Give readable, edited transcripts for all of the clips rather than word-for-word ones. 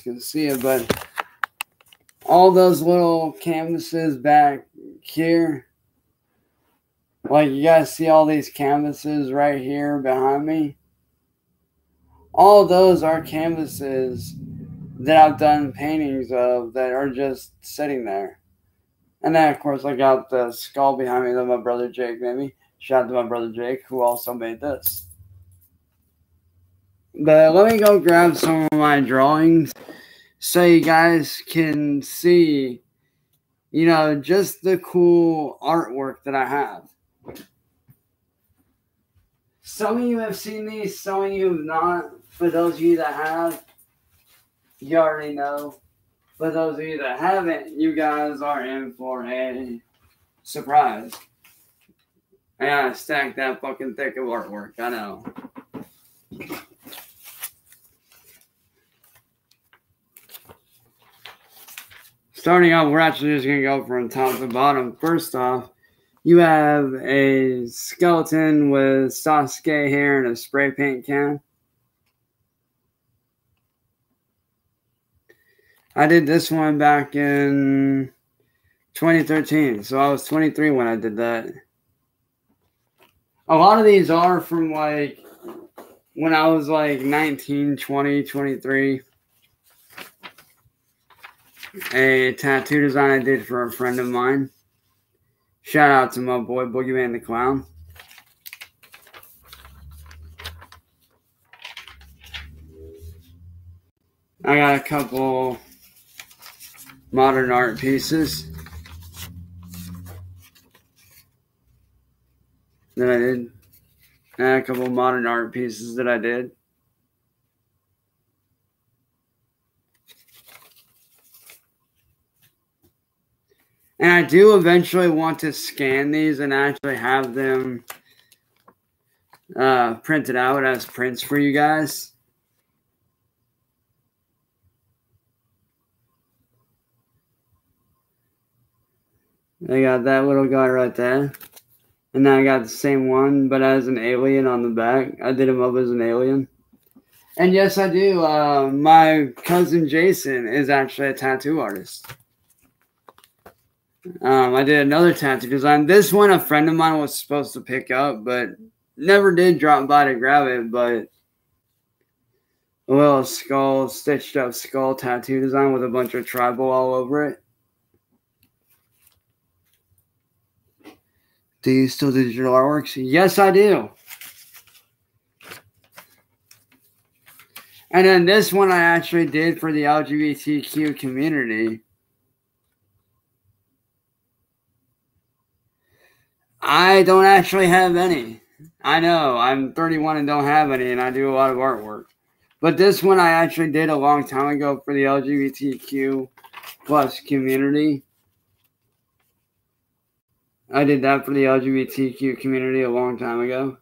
can see it, but all those little canvases back here, like you guys see all these canvases right here behind me, all those are canvases that I've done paintings of that are just sitting there. And then of course I got the skull behind me that my brother Jake made me. Shout out to my brother Jake, who also made this. But let me go grab some of my drawings so you guys can see, you know, just the cool artwork that I have. Some of you have seen these, some of you have not. For those of you that have, you already know. For those of you that haven't, you guys are in for a surprise. I gotta stack that fucking thick of artwork, I know. Starting off, we're actually just going to go from top to bottom. First off, you have a skeleton with Sasuke hair and a spray paint can. I did this one back in 2013, so I was 23 when I did that. A lot of these are from like when I was like 19, 20, 23. A tattoo design I did for a friend of mine. Shout out to my boy Boogeyman the Clown. I got a couple modern art pieces that I did. And a couple modern art pieces that I did. And I do eventually want to scan these and actually have them printed out as prints for you guys. I got that little guy right there. And then I got the same one, but as an alien on the back. I did him up as an alien. And yes, I do. My cousin Jason is actually a tattoo artist. I did another tattoo design. This one a friend of mine was supposed to pick up, but never did drop by to grab it. But a little skull, stitched up skull tattoo design with a bunch of tribal all over it. Do you still do digital artworks? Yes, I do. And then this one I actually did for the LGBTQ community. I don't actually have any. I know, I'm 31 and don't have any, and I do a lot of artwork. But this one I actually did a long time ago for the LGBTQ plus community. I did that for the LGBTQ community a long time ago.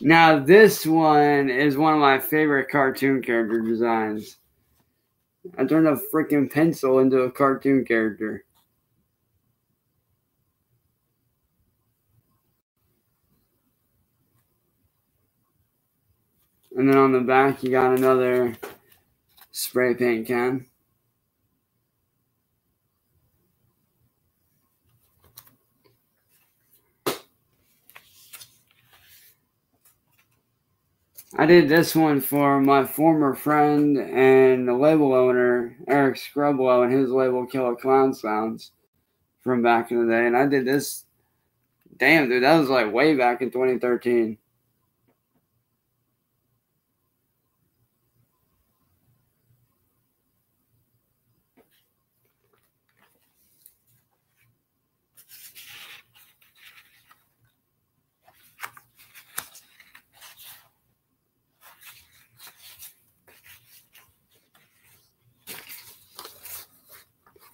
Now, this one is one of my favorite cartoon character designs. I turned a freaking pencil into a cartoon character. And then on the back, you got another spray paint can. I did this one for my former friend and the label owner, Eric Scrublow, and his label Killer Clown Sounds from back in the day. And I did this, damn dude, that was like way back in 2013.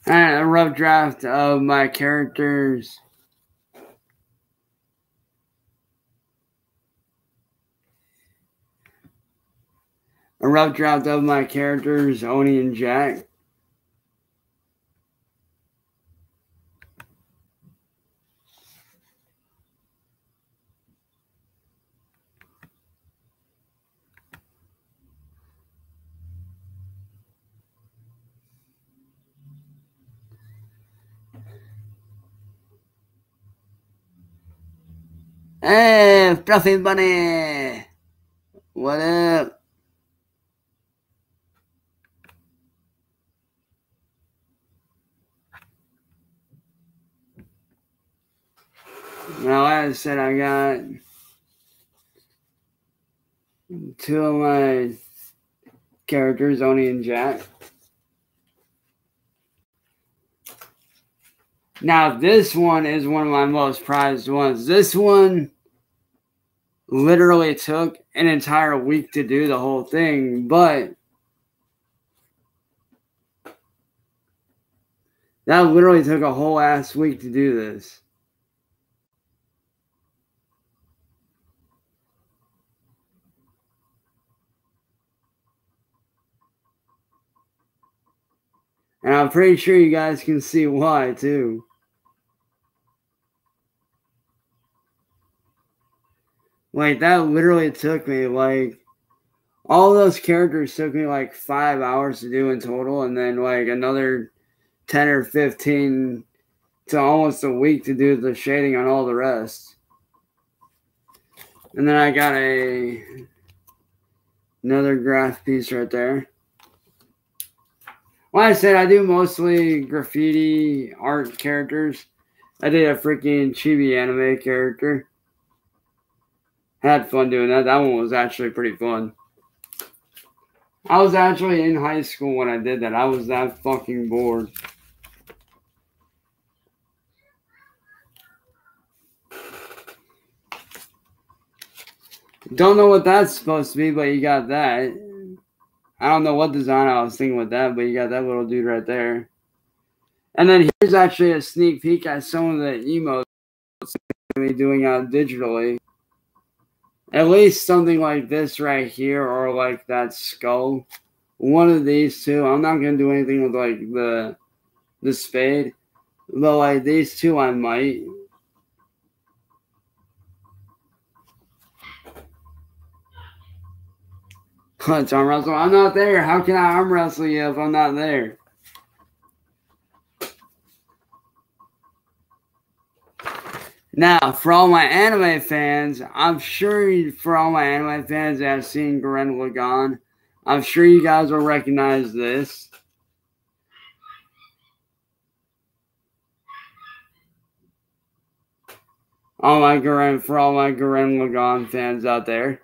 And a rough draft of my characters. a rough draft of my characters, Oni and Jack. Hey, Fluffy Bunny! What up? Now, like I said, I got 2 of my characters, Oni and Jack. Now, this one is one of my most prized ones. This one literally took an entire week to do the whole thing, but that literally took a whole ass week to do this. And I'm pretty sure you guys can see why, too. Like, that literally took me, like, all those characters took me, like, 5 hours to do in total, and then, like, another 10 or 15 to almost a week to do the shading on all the rest. And then I got another graph piece right there. Like I said, I do mostly graffiti art characters. I did a freaking chibi anime character. Had fun doing that. That one was actually pretty fun. I was actually in high school when I did that. I was that fucking bored. Don't know what that's supposed to be, but you got that. I don't know what design I was thinking with that, but you got that little dude right there. And then here's actually a sneak peek at some of the emotes I'm going to be doing out digitally. At least something like this right here, or like that skull. One of these two. I'm not going to do anything with like the spade. But like these two I might. Let's arm wrestle. I'm not there. How can I arm wrestle you if I'm not there? Now, for all my anime fans, I'm sure for all my anime fans that have seen Gurren Lagann, I'm sure you guys will recognize this. For all my Gurren Lagann fans out there.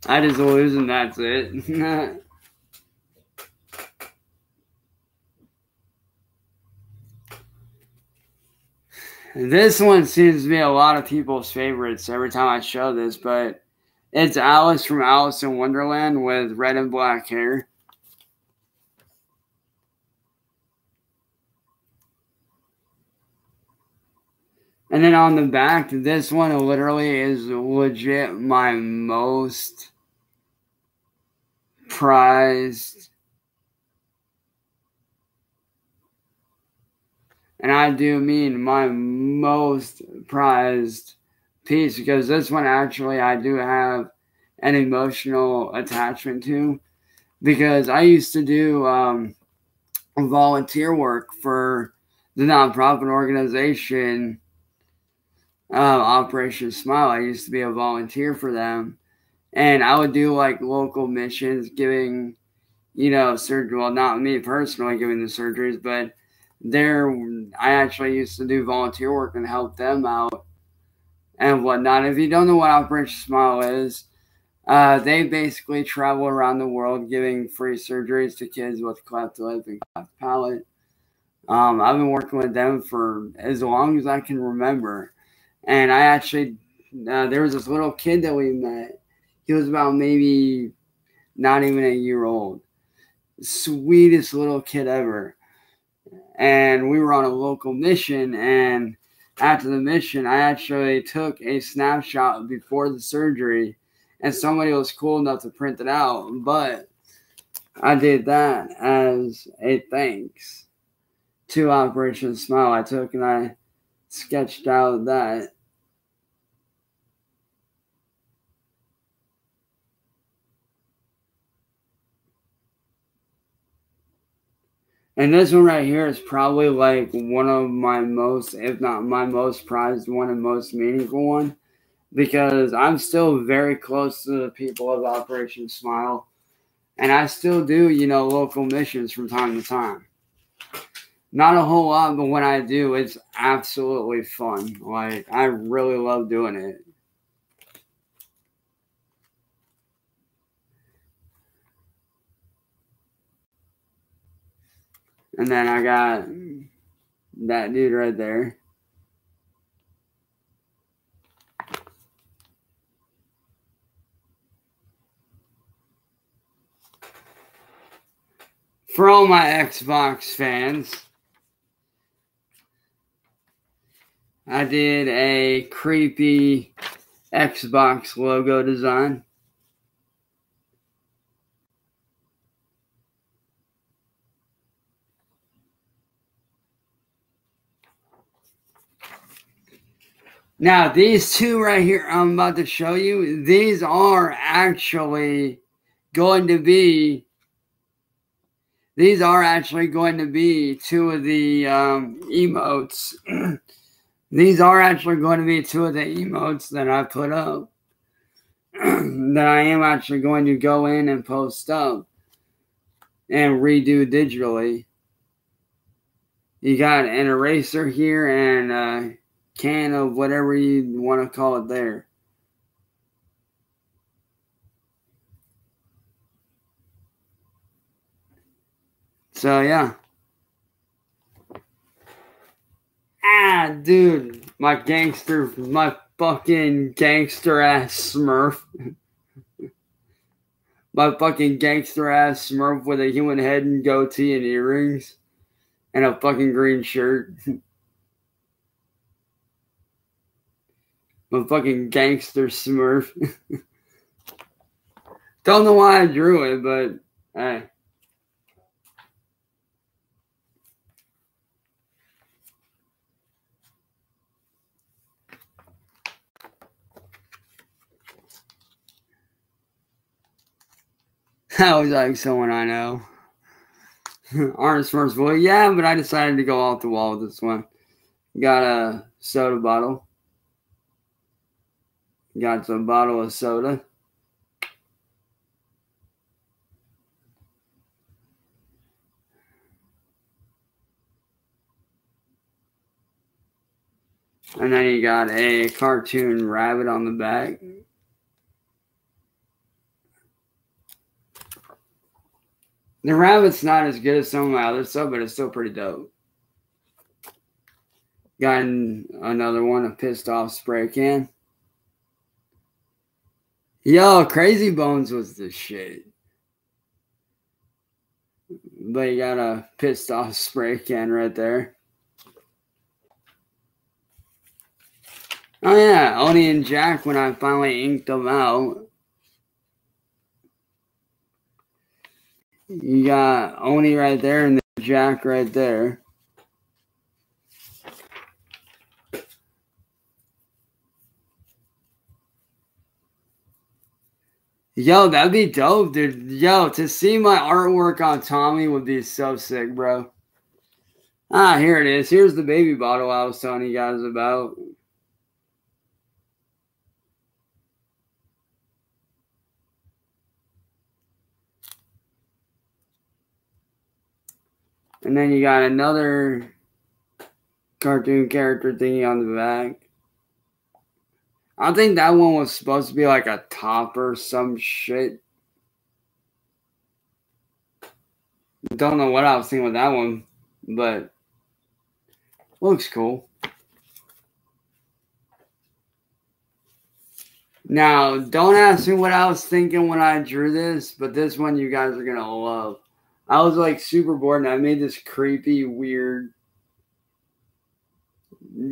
I just lose and that's it. This one seems to be a lot of people's favorites every time I show this, but it's Alice from Alice in Wonderland with red and black hair. And then on the back, this one literally is legit my most prized. And I do mean my most prized piece, because this one actually I do have an emotional attachment to, because I used to do volunteer work for the nonprofit organization Operation Smile. I used to be a volunteer for them, and I would do like local missions, giving, surgery. Well, not me personally giving the surgeries, but I actually used to do volunteer work and help them out and whatnot. If you don't know what Operation Smile is, they basically travel around the world giving free surgeries to kids with cleft lip and cleft palate. I've been working with them for as long as I can remember. And I actually, there was this little kid that we met. He was about maybe not even a year old. Sweetest little kid ever. and we were on a local mission, and after the mission, I actually took a snapshot before the surgery, and somebody was cool enough to print it out, but I did that as a thanks to Operation Smile. I took and I sketched out that. And this one right here is probably like one of my most, if not my most prized one and most meaningful one, because I'm still very close to the people of Operation Smile. And I still do, local missions from time to time. Not a whole lot, but when I do, it's absolutely fun. Like, I really love doing it. And then I got that dude right there. For all my Xbox fans, I did a creepy Xbox logo design. Now, these two right here I'm about to show you, these are actually going to be two of the emotes. These are actually going to be two of the emotes that I put up that I am actually going to go in and post up and redo digitally. You got an eraser here and a can of whatever you want to call it there. So, yeah. Ah, dude, my fucking gangster ass Smurf. My fucking gangster ass Smurf with a human head and goatee and earrings and a fucking green shirt. My fucking gangster Smurf. Don't know why I drew it, but hey. That was like someone I know. Artist first boy. Yeah, but I decided to go off the wall with this one. Got a soda bottle. Got some bottle of soda. And then you got a cartoon rabbit on the back. The rabbit's not as good as some of my other stuff, but it's still pretty dope. Got another one, a pissed off spray can. Yo, Crazy Bones was the shit. But you got a pissed off spray can right there. Oh yeah, Oni and Jack when I finally inked them out. You got Oni right there and then Jack right there. Yo, that'd be dope, dude. Yo, to see my artwork on Tommy would be so sick, bro. Ah, here it is. Here's the baby bottle I was telling you guys about. And then you got another cartoon character thingy on the back. I think that one was supposed to be like a top or some shit. Don't know what I was thinking with that one, but looks cool. Now, don't ask me what I was thinking when I drew this, but this one you guys are going to love. I was like super bored, and I made this creepy, weird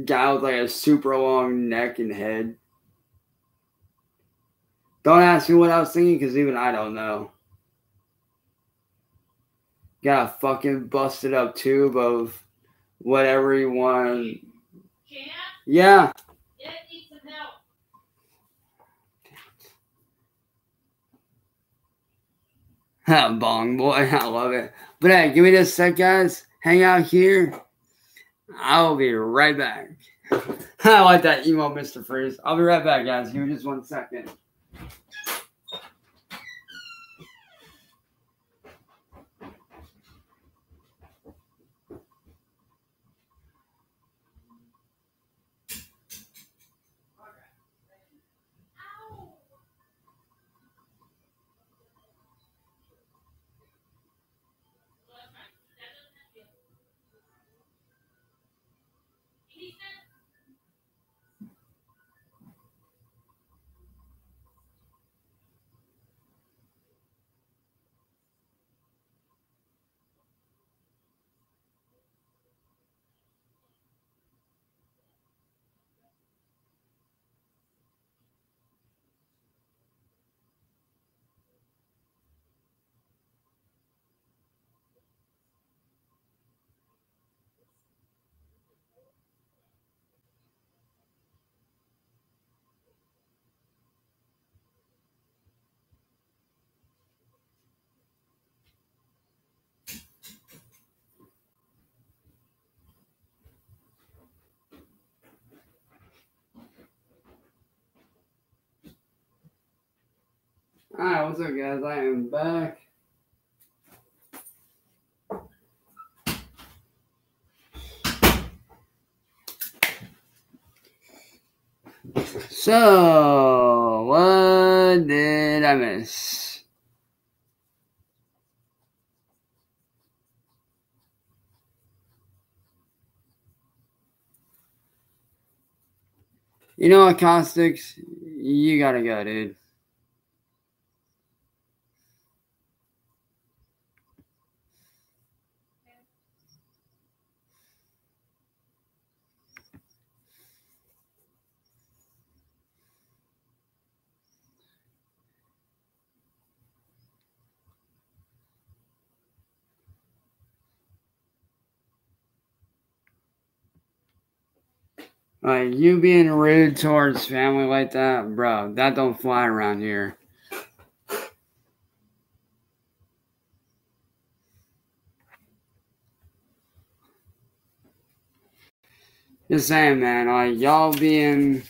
guy with like a super long neck and head. Don't ask me what I was thinking, because even I don't know. Got a fucking busted up tube of whatever you want. Yeah. Yeah, need some help. Bong boy, I love it. But hey, give me just a sec, guys. Hang out here. I'll be right back. I like that emo Mr. Freeze. I'll be right back, guys. Give me just 1 second. Alright, what's up, guys? I am back. So, what did I miss? You know what, Caustics? You gotta go, dude. Like, you being rude towards family like that, bro, that don't fly around here. Just saying, man, like, y'all being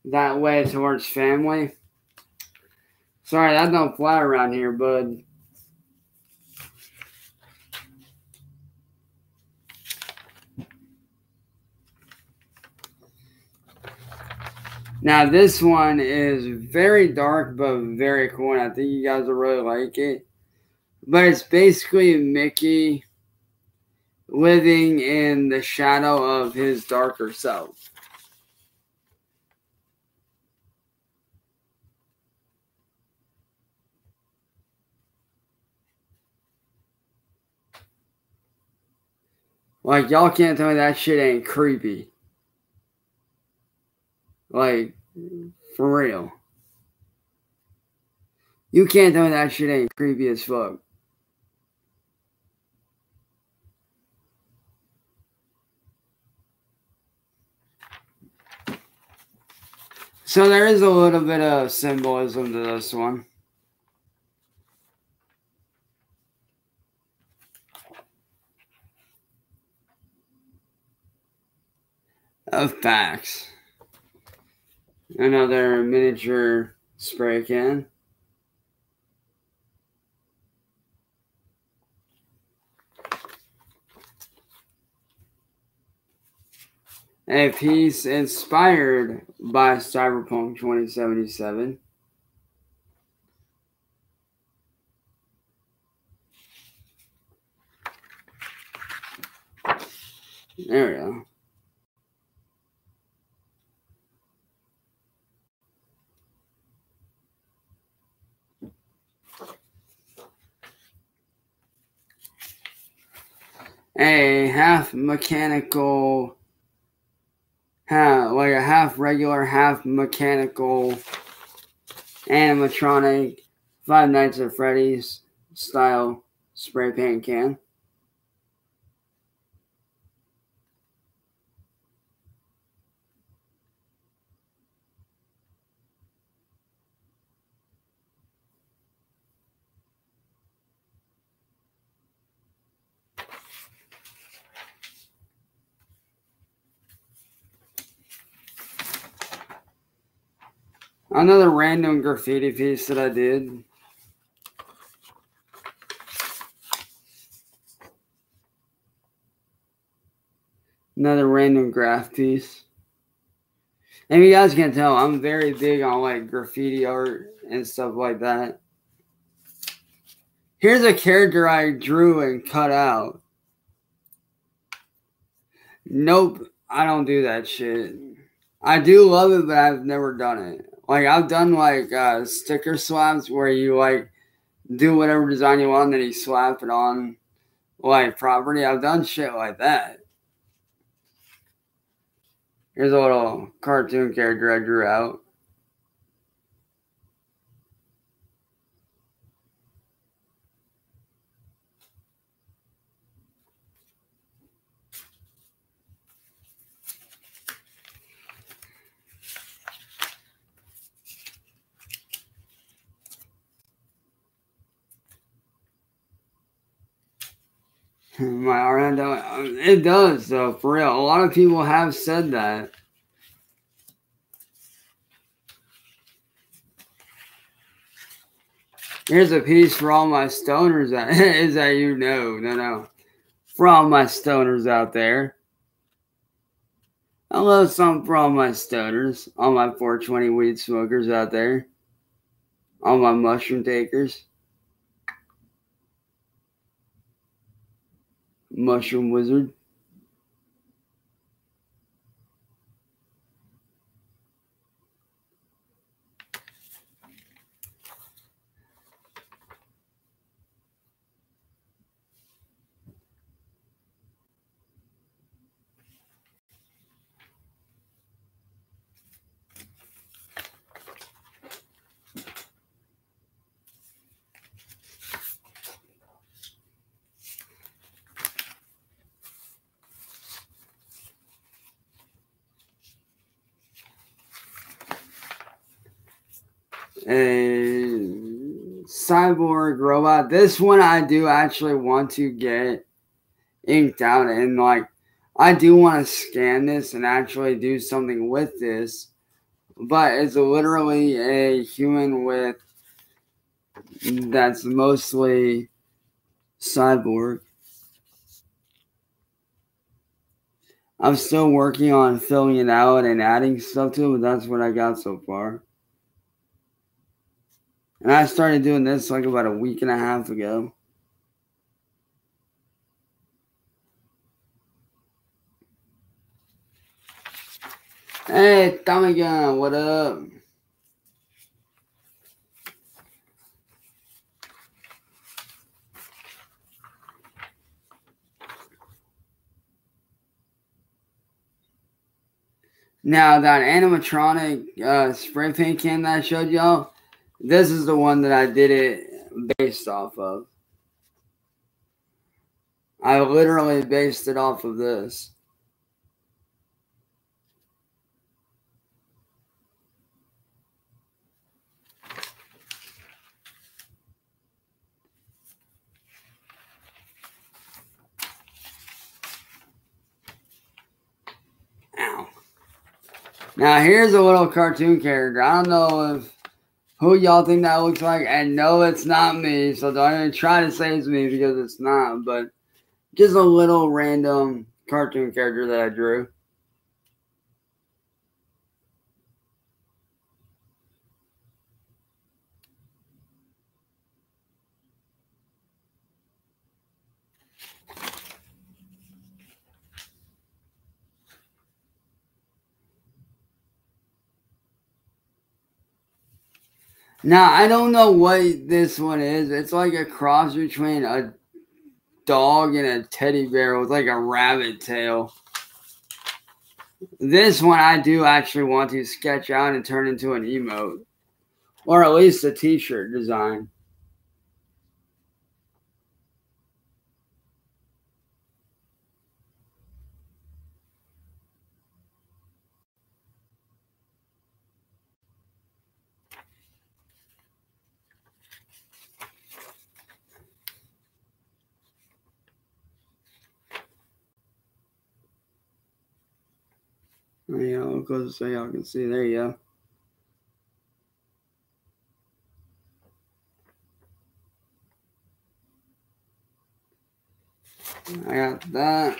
that way towards family. Sorry, that don't fly around here, bud. Now, this one is very dark, but very cool, and I think you guys will really like it. But it's basically Mickey living in the shadow of his darker self. Like, y'all can't tell me that shit ain't creepy. Like, for real. You can't tell me that shit ain't creepy as fuck. So there is a little bit of symbolism to this one. Of facts. Another miniature spray can. A piece inspired by Cyberpunk 2077. There we go. a half mechanical, like a half regular, half mechanical animatronic Five Nights at Freddy's style spray paint can. Another random graffiti piece that I did. Another random graph piece. And you guys can tell, I'm very big on like graffiti art and stuff like that. Here's a character I drew and cut out. Nope, I don't do that shit. I do love it, but I've never done it. Like, I've done like sticker swaps where you like do whatever design you want and then you slap it on like property. I've done shit like that. Here's a little cartoon character I drew out. My art, it does though, for real. A lot of people have said that. Here's a piece for all my stoners that is that no. For all my stoners out there. I love something for all my stoners, all my 420 weed smokers out there, all my mushroom takers. Mushroom wizard. A cyborg robot. This one I do actually want to get inked out, and like I do want to scan this and actually do something with this, but it's literally a human with that's mostly cyborg. I'm still working on filling it out and adding stuff to it, but that's what I got so far. And I started doing this like about a week and a half ago. Hey, Tommy Gun, what up? Now, that animatronic spray paint can that I showed y'all, this is the one that I did it based off of. I literally based it off of this. Ow. Now, here's a little cartoon character. I don't know if who y'all think that looks like, and no, it's not me, so don't even try to say it's me because it's not, but just a little random cartoon character that I drew. Now, I don't know what this one is. It's like a cross between a dog and a teddy bear with like a rabbit tail. This one I do actually want to sketch out and turn into an emote. Or at least a t-shirt design. Yeah, I'll go so y'all can see. There you go. I got that.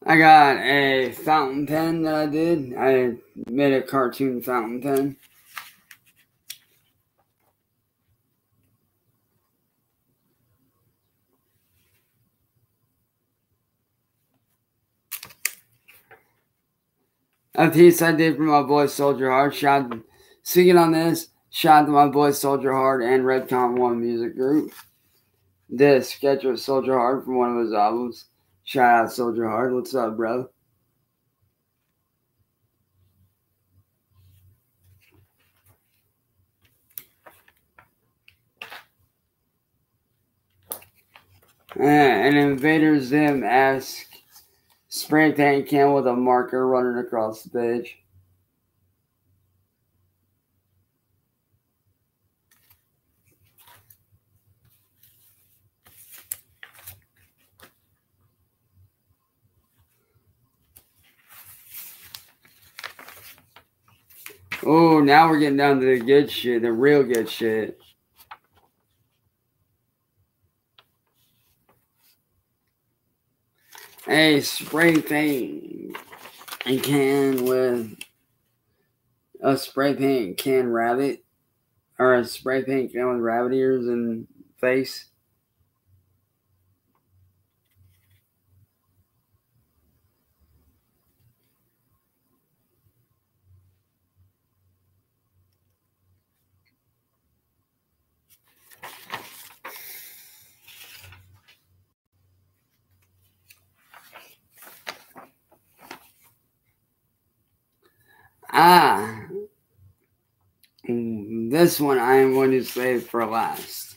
I got a fountain pen that I did. I made a cartoon fountain pen. A piece I did for my boy Soldier Hard. Speaking on this, shout out to my boy Soldier Hard and Redcon 1 Music Group. This sketch of Soldier Hard from one of his albums. Shout out Soldier Hard. What's up, bro? An Invader Zim-esque spray paint can with a marker running across the page. Oh, now we're getting down to the good shit, the real good shit. A spray paint can with a spray paint can rabbit, or a spray paint can with rabbit ears and face. This one I am going to save for last.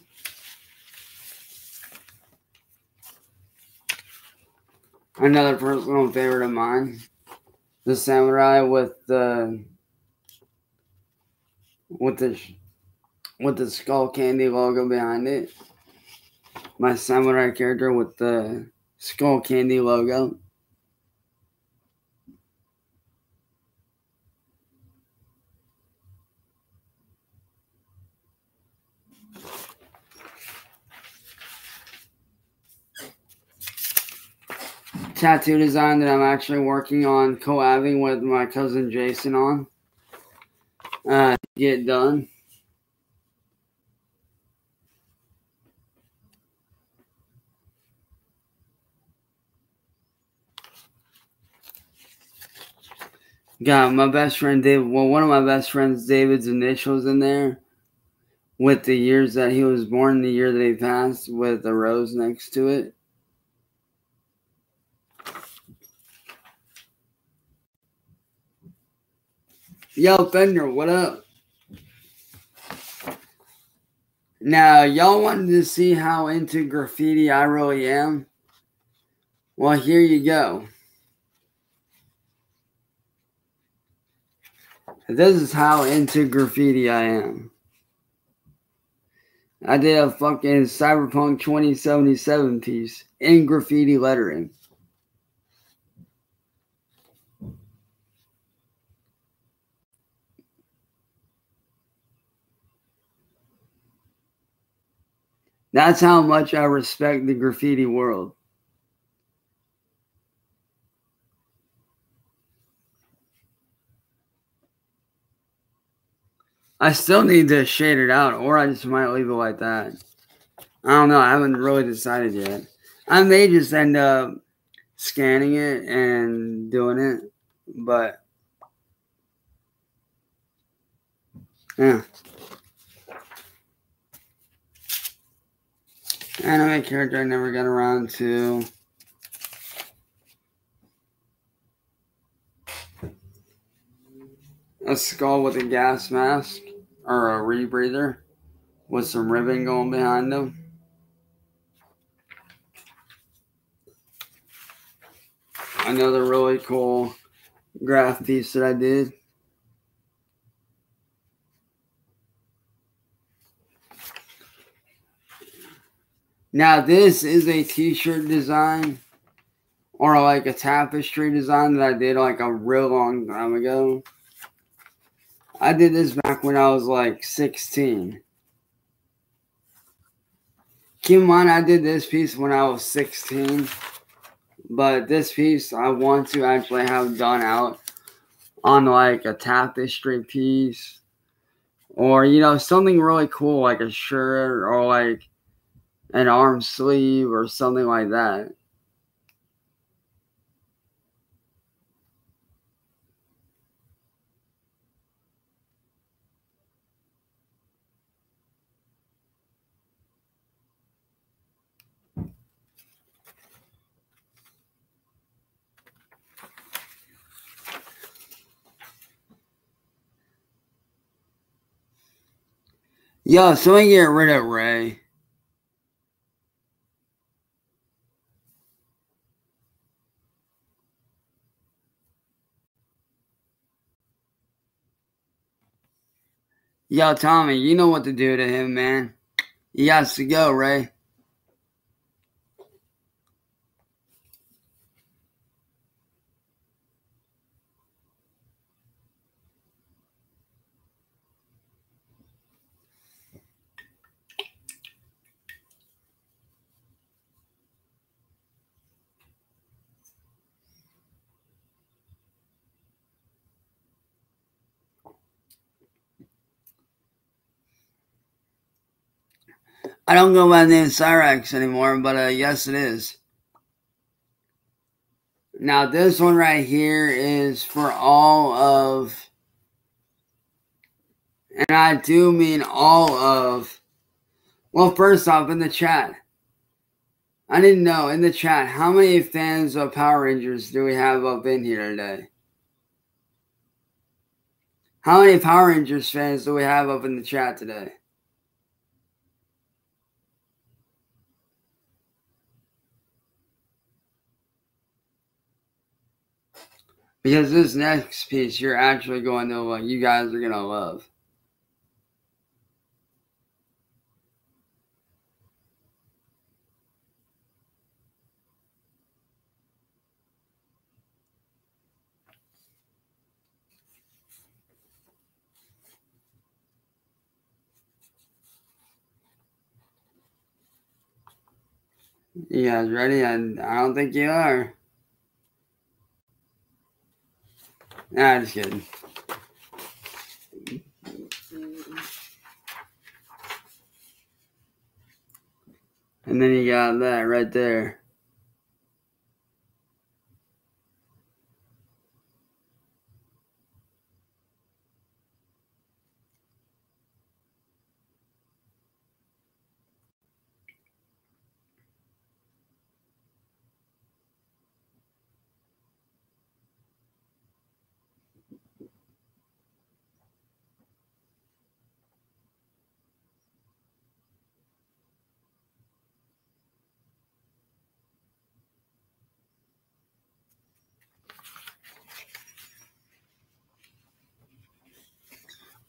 Another personal favorite of mine. The samurai with the skull candy logo behind it. My samurai character with the skull candy logo. Tattoo design that I'm actually working on collabing with my cousin Jason on. Get done. Got my best friend David. Well, one of my best friends, David's initials in there, with the years that he was born, the year that he passed, with a rose next to it. Yo, Fender, what up? Now, y'all wanted to see how into graffiti I really am? Well, here you go. This is how into graffiti I am. I did a fucking Cyberpunk 2077 piece in graffiti lettering. That's how much I respect the graffiti world. I still need to shade it out, or I just might leave it like that. I don't know. I haven't really decided yet. I may just end up scanning it and doing it, but yeah. Anime character I never got around to. A skull with a gas mask or a rebreather with some ribbon going behind them. Another really cool graph piece that I did. Now this is a t-shirt design or like a tapestry design that I did like a real long time ago. I did this back when I was like 16. Keep in mind I did this piece when I was 16. But this piece I want to actually have done out on like a tapestry piece. Or, you know, something really cool like a shirt or like an arm sleeve or something like that. Yo, so we get rid of Ray. Yo, Tommy, you know what to do to him, man. He has to go, Ray. I don't go by the name Cyraxx anymore, but yes, it is. Now, this one right here is for all of, and I do mean all of, well, first off, in the chat, I didn't know, in the chat, how many fans of Power Rangers do we have up in here today? How many Power Rangers fans do we have up in the chat today? Because this next piece you're actually going to, you guys are going to love. You guys ready? I don't think you are. Nah, just kidding. And then you got that right there.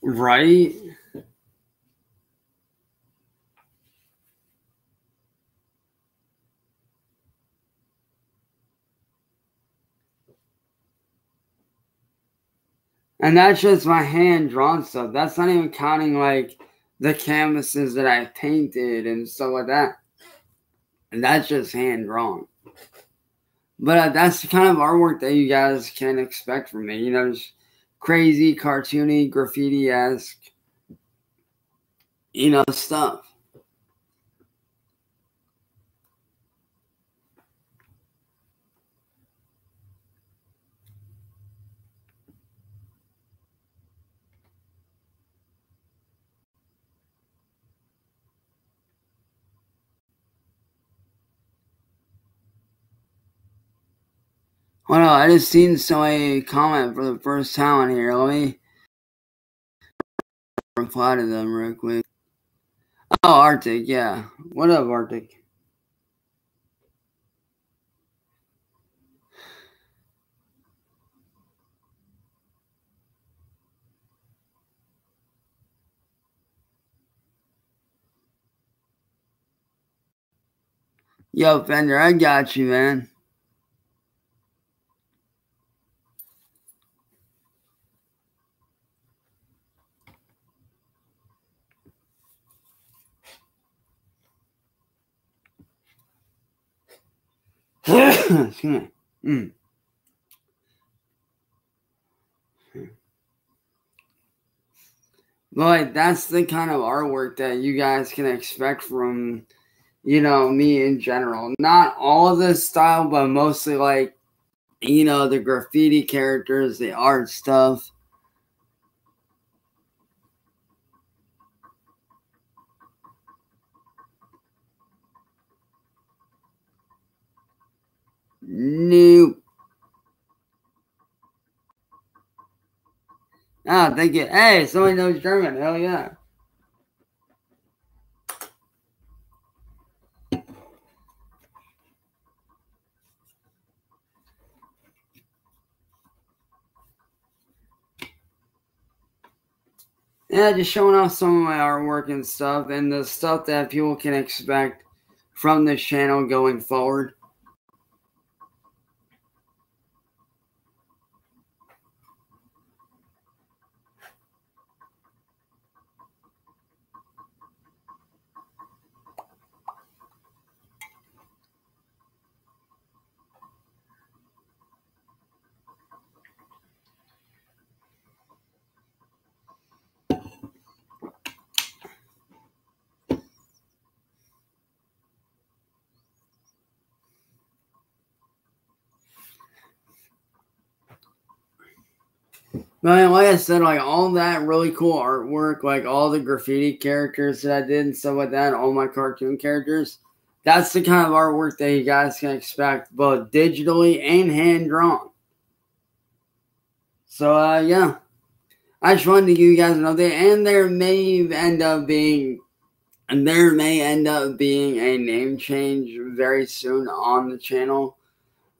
Right? And that's just my hand drawn stuff. That's not even counting like the canvases that I painted and stuff like that. And that's just hand drawn. But that's the kind of artwork that you guys can expect from me. You know, just crazy, cartoony, graffiti-esque, you know, stuff. Hold on, I just seen somebody comment for the first time on here. Let me reply to them real quick. Oh, Arctic, yeah. What up, Arctic? Yo, Fender, I got you, man. Excuse me. But like, that's the kind of artwork that you guys can expect from, me in general. Not all of this style, but mostly like, the graffiti characters, the art stuff. Nope. Oh, thank you. Hey, somebody knows German. Hell yeah. Yeah, just showing off some of my artwork and stuff, and the stuff that people can expect from this channel going forward. But like I said, like all that really cool artwork, like all the graffiti characters that I did and stuff like that, all my cartoon characters, that's the kind of artwork that you guys can expect, both digitally and hand drawn. So yeah, I just wanted to give you guys an update, and there may end up being a name change very soon on the channel.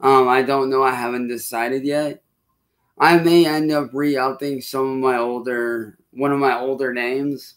I don't know. I haven't decided yet. I may end up re-upping one of my older names.